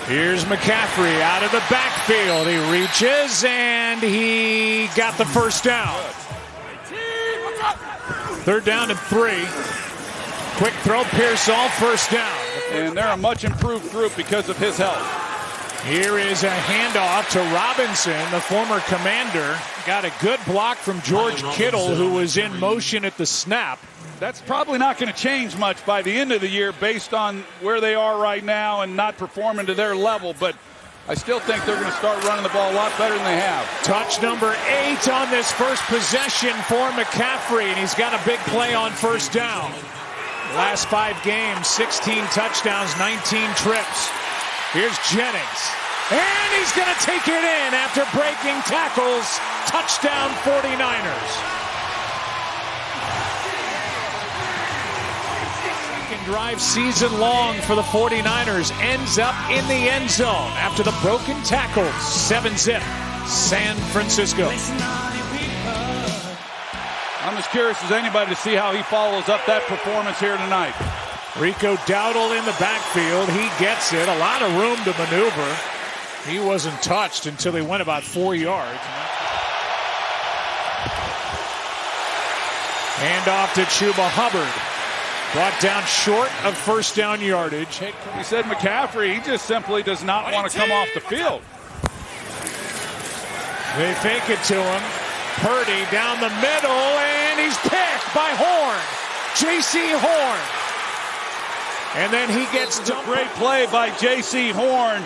Here's McCaffrey out of the backfield. He reaches and he got the first down. 3rd down and 3. Quick throw, Pearsall, first down. And they're a much improved group because of his help. Here is a handoff to Robinson, the former commander. Got a good block from George Kittle, who was in motion at the snap. That's probably not going to change much by the end of the year based on where they are right now and not performing to their level. But I still think they're going to start running the ball a lot better than they have. Touch number 8 on this first possession for McCaffrey, and he's got a big play on first down. Last 5 games, 16 touchdowns, 19 trips. Here's Jennings, and he's going to take it in after breaking tackles. Touchdown 49ers. Second drive season long for the 49ers ends up in the end zone after the broken tackles. 7-zip, San Francisco. I'm as curious as anybody to see how he follows up that performance here tonight. Rico Dowdle in the backfield. He gets it. A lot of room to maneuver. He wasn't touched until he went about 4 yards. Handoff to Chuba Hubbard. Brought down short of first down yardage. He said McCaffrey, he just simply does not want to come off the field. They fake it to him. Purdy down the middle, and he's picked by Horn. J.C. Horn. And then he gets a great play by J.C. Horn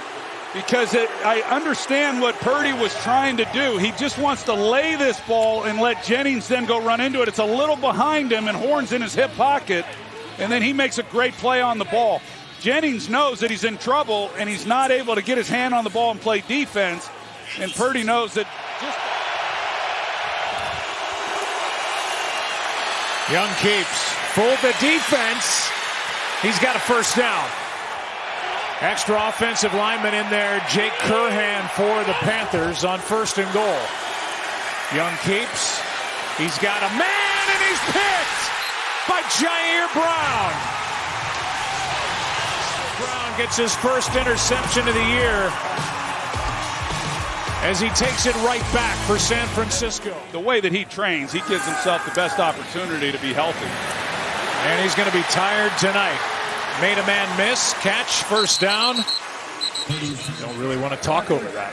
because I understand what Purdy was trying to do. He just wants to lay this ball and let Jennings then go run into it. It's a little behind him, and Horn's in his hip pocket, and then he makes a great play on the ball. Jennings knows that he's in trouble, and he's not able to get his hand on the ball and play defense, and Purdy knows that Young keeps. Fooled the defense. He's got a first down. Extra offensive lineman in there, Jake Curhan for the Panthers on 1st and goal. Young keeps. He's got a man, and he's picked by Jair Brown. Brown gets his first interception of the year as he takes it right back for San Francisco. The way that he trains, he gives himself the best opportunity to be healthy. And he's going to be tired tonight. Made a man miss, catch, first down. Don't really want to talk over that.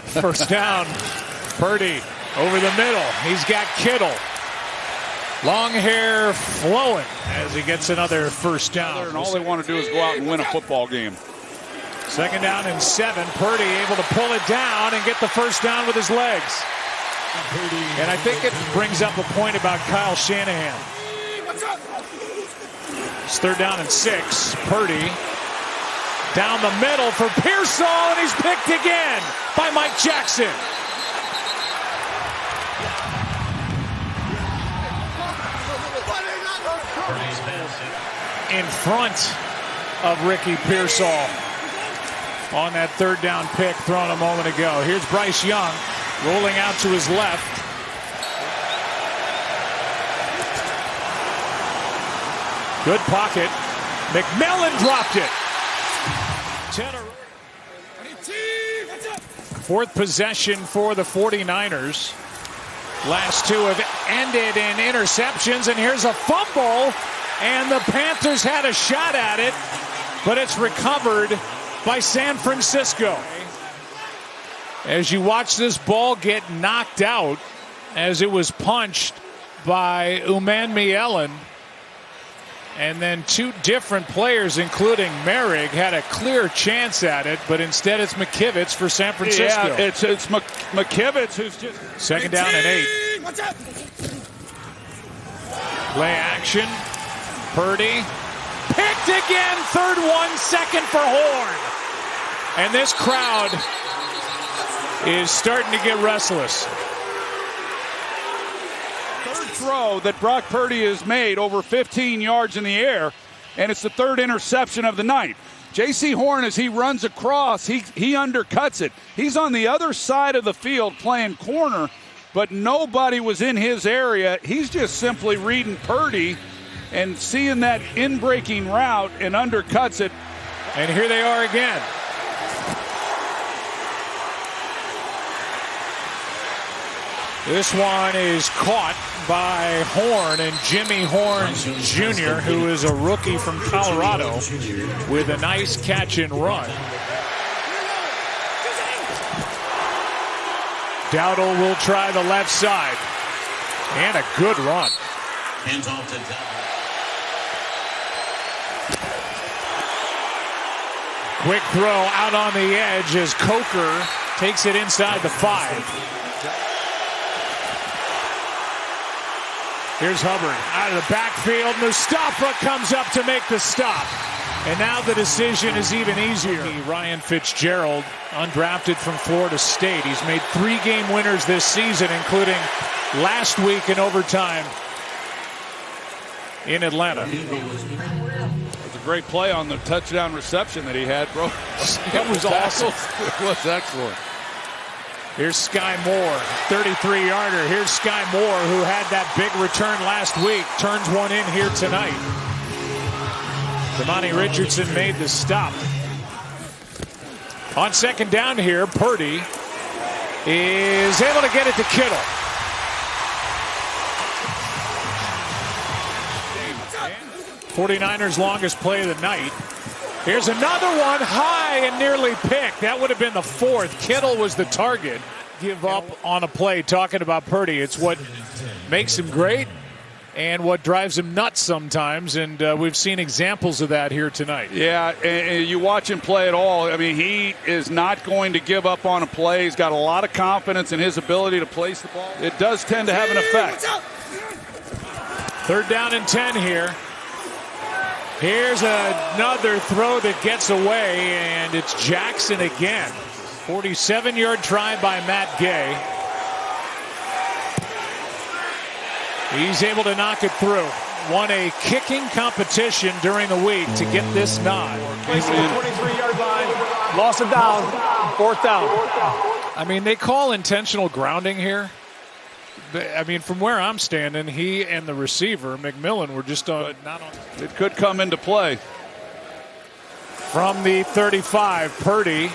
First down, Purdy over the middle. He's got Kittle. Long hair flowing as he gets another first down. And all they want to do is go out and win a football game. 2nd down and 7. Purdy able to pull it down and get the first down with his legs. And I think it brings up a point about Kyle Shanahan. It's 3rd down and 6. Purdy down the middle for Pearsall, and he's picked again by Mike Jackson. In front of Ricky Pearsall on that 3rd down pick thrown a moment ago. Here's Bryce Young rolling out to his left. Good pocket. McMillan dropped it. 4th possession for the 49ers. Last 2 have ended in interceptions, and here's a fumble, and the Panthers had a shot at it, but it's recovered by San Francisco. As you watch this ball get knocked out as it was punched by Umanmielen. And then 2 different players, including Merrick, had a clear chance at it, but instead it's McKivitz for San Francisco. Yeah, it's McKivitz who's just... 2nd down and 8. Play action. Purdy. Picked again. 3rd one, 2nd for Horn. And this crowd is starting to get restless. 3rd throw that Brock Purdy has made over 15 yards in the air, and it's the 3rd interception of the night. J.C. Horn, as he runs across, he undercuts it. He's on the other side of the field playing corner, but nobody was in his area. He's just simply reading Purdy and seeing that in-breaking route and undercuts it. And here they are again. This one is caught by Horn, and Jimmy Horns Jr., who is a rookie from Colorado, with a nice catch and run. Dowdle will try the left side. And a good run. Hands off to Dowdle. Quick throw out on the edge as Coker takes it inside the 5. Here's Hubbard out of the backfield. Mustafa comes up to make the stop. And now the decision is even easier. Ryan Fitzgerald, undrafted from Florida State. He's made 3 game winners this season, including last week in overtime in Atlanta. It was a great play on the touchdown reception that he had, bro. That was awesome. It was excellent. Here's Sky Moore, 33-yarder. Here's Sky Moore, who had that big return last week. Turns one in here tonight. Damani Richardson made the stop. On second down here, Purdy is able to get it to Kittle. '49ers' longest play of the night. Here's another one, high and nearly picked. That would have been the 4th. Kittle was the target. Give up on a play. Talking about Purdy, it's what makes him great and what drives him nuts sometimes, and we've seen examples of that here tonight. Yeah, and you watch him play at all. I mean, he is not going to give up on a play. He's got a lot of confidence in his ability to place the ball. It does tend to have an effect. 3rd down and 10 here. Here's another throw that gets away, and it's Jackson again. 47-yard try by Matt Gay. He's able to knock it through. Won a kicking competition during the week to get this nod. Placing the 23-yard line. Loss of down. 4th down. I mean, they call intentional grounding here. I mean, from where I'm standing, he and the receiver, McMillan, were just not on. It could come into play. From the 35, Purdy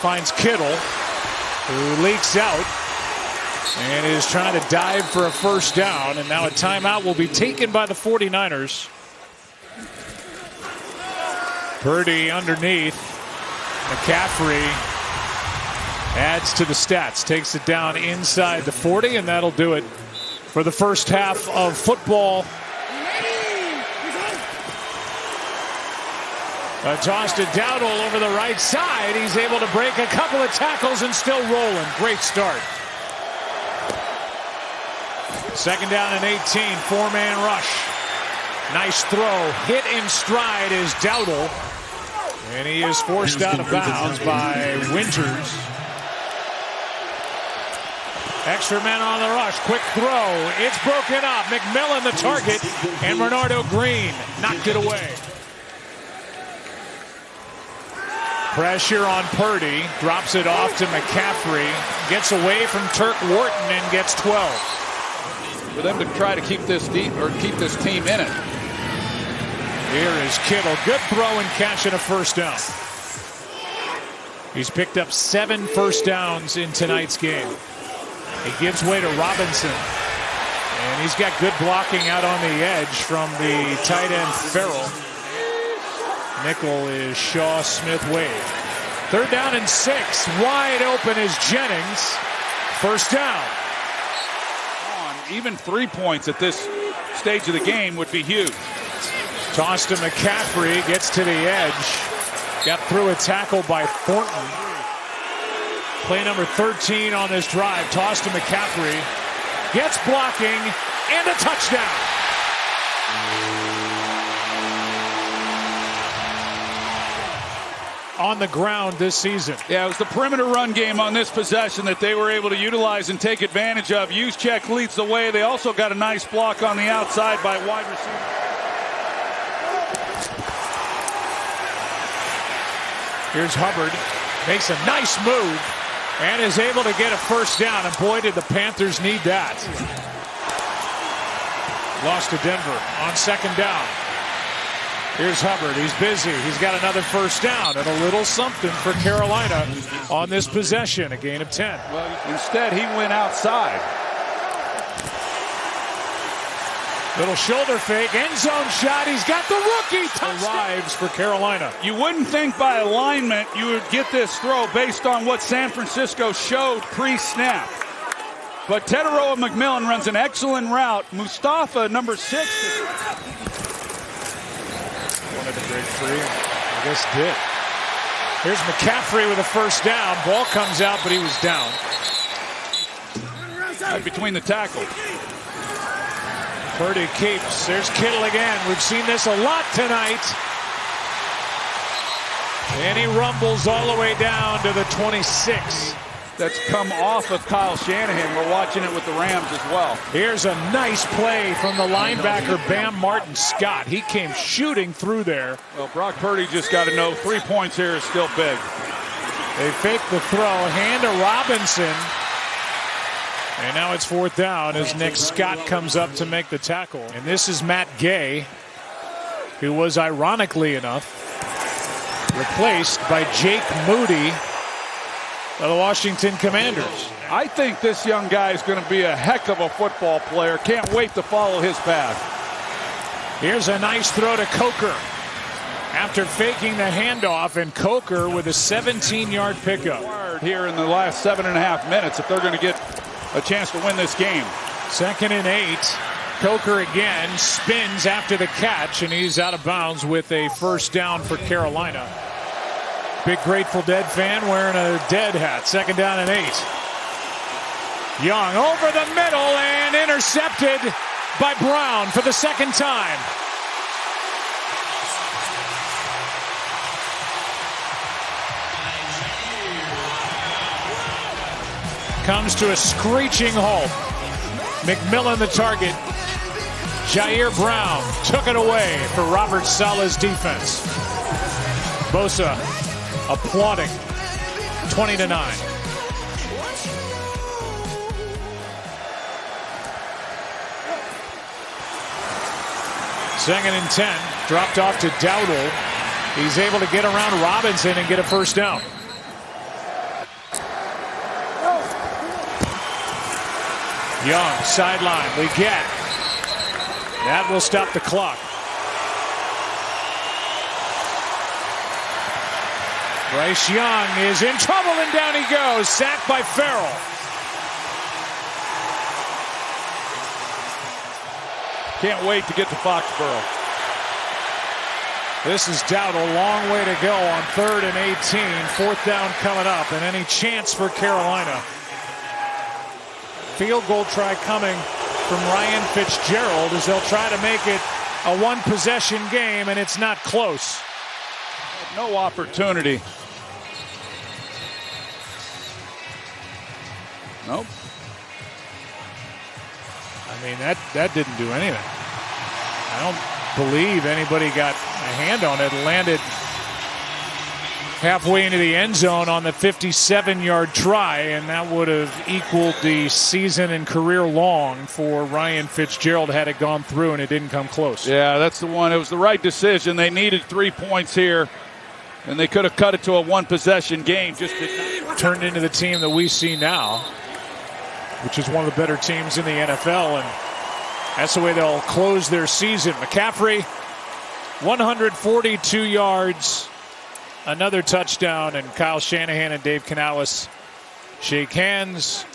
finds Kittle, who leaks out and is trying to dive for a 1st down. And now a timeout will be taken by the 49ers. Purdy underneath. McCaffrey adds to the stats, takes it down inside the 40, and that'll do it for the first half of football. A toss to Dowdle over the right side. He's able to break a couple of tackles and still rolling. Great start. 2nd down and 18, 4-man rush. Nice throw, hit in stride is Dowdle, and he is forced out of bounds by Winters. Extra men on the rush. Quick throw. It's broken up. McMillan the target. And Bernardo Green knocked it away. Pressure on Purdy. Drops it off to McCaffrey. Gets away from Turk Wharton and gets 12. For them to try to keep this team in it. Here is Kittle. Good throw and catch and a 1st down. He's picked up 7 first downs in tonight's game. He gives way to Robinson. And he's got good blocking out on the edge from the tight end Farrell. Nickel is Shaw Smith-Wade. 3rd down and 6. Wide open is Jennings. 1st down. Even 3 points at this stage of the game would be huge. Toss to McCaffrey. Gets to the edge. Got through a tackle by Thornton. Play number 13 on this drive. Toss to McCaffrey. Gets blocking and a touchdown. On the ground this season. Yeah, it was the perimeter run game on this possession that they were able to utilize and take advantage of. Juszczyk leads the way. They also got a nice block on the outside by wide receiver. Here's Hubbard. Makes a nice move. And is able to get a 1st down. And boy, did the Panthers need that. Lost to Denver on 2nd down. Here's Hubbard. He's busy. He's got another first down and a little something for Carolina on this possession, a gain of 10. Well, instead, he went outside. Little shoulder fake, end zone shot. He's got the rookie touchdown. Arrives for Carolina. You wouldn't think by alignment you would get this throw based on what San Francisco showed pre-snap. But Teteroa McMillan runs an excellent route. Mustafa, number 6. Wanted to break free. I guess did. Here's McCaffrey with a first down. Ball comes out, but he was down. Right between the tackles. Purdy keeps. There's Kittle again. We've seen this a lot tonight. And he rumbles all the way down to the 26. That's come off of Kyle Shanahan. We're watching it with the Rams as well. Here's a nice play from the linebacker, Bam Martin Scott. He came shooting through there. Well, Brock Purdy just got to know 3 points here is still big. They fake the throw, hand to Robinson. And now it's 4th down as Nick Scott comes up to make the tackle. And this is Matt Gay, who was, ironically enough, replaced by Jake Moody of the Washington Commanders. I think this young guy is going to be a heck of a football player. Can't wait to follow his path. Here's a nice throw to Coker after faking the handoff, and Coker with a 17-yard pickup. Here in the last 7.5 minutes if they're going to get a chance to win this game. 2nd and 8. Coker again spins after the catch, and he's out of bounds with a first down for Carolina. Big Grateful Dead fan wearing a Dead hat. 2nd down and 8. Young over the middle and intercepted by Brown for the 2nd time. Comes to a screeching halt. McMillan the target. Jair Brown took it away for Robert Saleh's defense. Bosa applauding. 20-9. Second and 10. Dropped off to Dowdle. He's able to get around Robinson and get a first down. Young, sideline, Leggett. That will stop the clock. Bryce Young is in trouble, and down he goes. Sacked by Farrell. Can't wait to get to Foxborough. This is Dowdle, long way to go on 3rd and 18. 4th down coming up, and any chance for Carolina. Field goal try coming from Ryan Fitzgerald as they'll try to make it a one-possession game, and it's not close. No opportunity. Nope. I mean, that didn't do anything. I don't believe anybody got a hand on it. It landed halfway into the end zone on the 57-yard try, and that would have equaled the season and career long for Ryan Fitzgerald had it gone through, and it didn't come close. Yeah, that's the one. It was the right decision. They needed 3 points here, and they could have cut it to a one-possession game. Just did not. Turned into the team that we see now, which is one of the better teams in the NFL, and that's the way they'll close their season. McCaffrey, 142 yards, another touchdown, and Kyle Shanahan and Dave Canales shake hands.